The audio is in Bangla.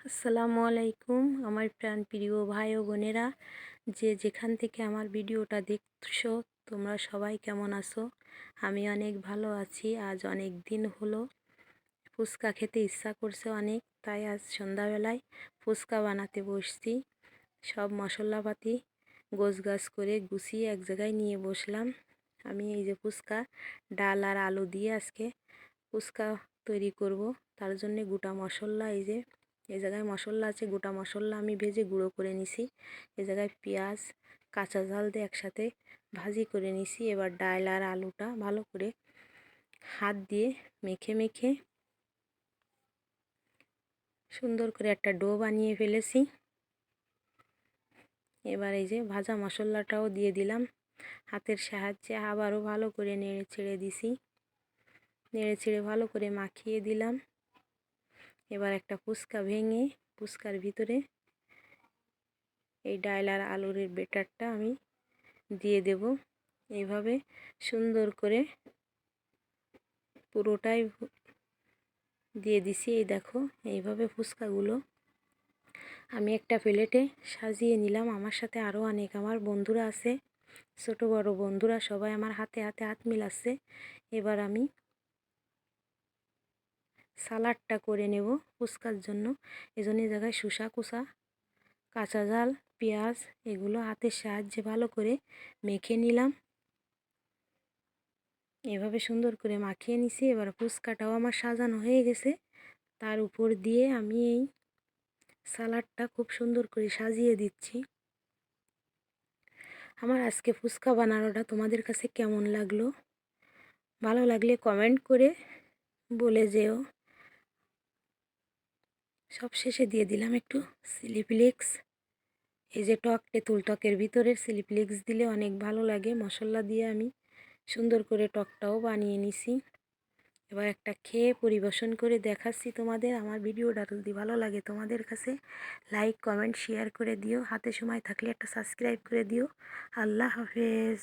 আসসালামু আলাইকুম আমার প্রাণ প্রিয় ভাই ও বোনেরা, যে যেখান থেকে আমার ভিডিওটা দেখছো তোমরা সবাই কেমন আছো? আমি অনেক ভালো আছি। আজ অনেক দিন হলো ফুচকা খেতে ইচ্ছা করছে অনেক, তাই আজ সন্ধ্যাবেলায় ফুচকা বানাতে বসছি। সব মশলাপাতি গোছগাছ করে গুছিয়ে এক জায়গায় নিয়ে বসলাম। আমি এই যে ফুচকা ডাল আর আলু দিয়ে আজকে ফুচকা তৈরি করব। তার জন্য গোটা মশলা এই জায়গায় মশলা আছে, গোটা মশলা আমি ভেজে গুঁড়ো করে নিছি। এই জায়গায় পেঁয়াজ কাঁচা ঝাল দিয়ে একসাথে ভাজি করে নিছি। এবার ডাল আর আলুটা ভালো করে হাত দিয়ে মেখে মেখে সুন্দর করে একটা ডো বানিয়ে ফেলেছি। এবার এই যে ভাজা মশলাটাও দিয়ে দিলাম, হাতের সাহায্যে আবারও ভালো করে নেড়ে ছেড়ে দিছি। নেড়ে ছেড়ে ভালো করে মাখিয়ে দিলাম। এবার একটা ফুচকা ভেঙে ফুচকার ভিতরে এই ডাল আর আলুর বেটারটা আমি দিয়ে দেব। এইভাবে সুন্দর করে পুরোটাই দিয়ে দিছি। এই দেখো, এইভাবে ফুচকাগুলো আমি একটা প্লেটে সাজিয়ে নিলাম। আমার সাথে আরও অনেক আমার বন্ধুরা আছে, ছোট বড় বন্ধুরা সবাই আমার হাতে হাতে হাত মিলাচ্ছে। এবার আমি সালাডটা করে নেব ফুচকার জন্য। এজন্য এই জায়গায় শসা কুচা, কাঁচা ঝাল, পেঁয়াজ এগুলো হাতের সাহায্যে ভালো করে মেখে নিলাম। এভাবে সুন্দর করে মাখিয়ে নিছি। এবার ফুচকাটাও আমার সাজানো হয়ে গেছে। তার উপর দিয়ে আমি এই সালাডটা খুব সুন্দর করে সাজিয়ে দিচ্ছি। আমার আজকে ফুচকা বানানোটা তোমাদের কাছে কেমন লাগলো? ভালো লাগলে কমেন্ট করে বলে যেও। সব শেষে দিয়ে দিলাম একটু চিলি ফ্লেক্স। এই যে টক তেঁতুল টকের ভিতরের চিলি ফ্লেক্স দিলে অনেক ভালো লাগে। মশলা দিয়ে আমি সুন্দর করে টকটাও বানিয়ে নিছি। এবার একটা খেয়ে পরিবেশন করে দেখাচ্ছি তোমাদের। আমার ভিডিওটা যদি ভালো লাগে তোমাদের কাছে লাইক কমেন্ট শেয়ার করে দিও। হাতে সময় থাকলে একটা সাবস্ক্রাইব করে দিও। আল্লাহ হাফেজ।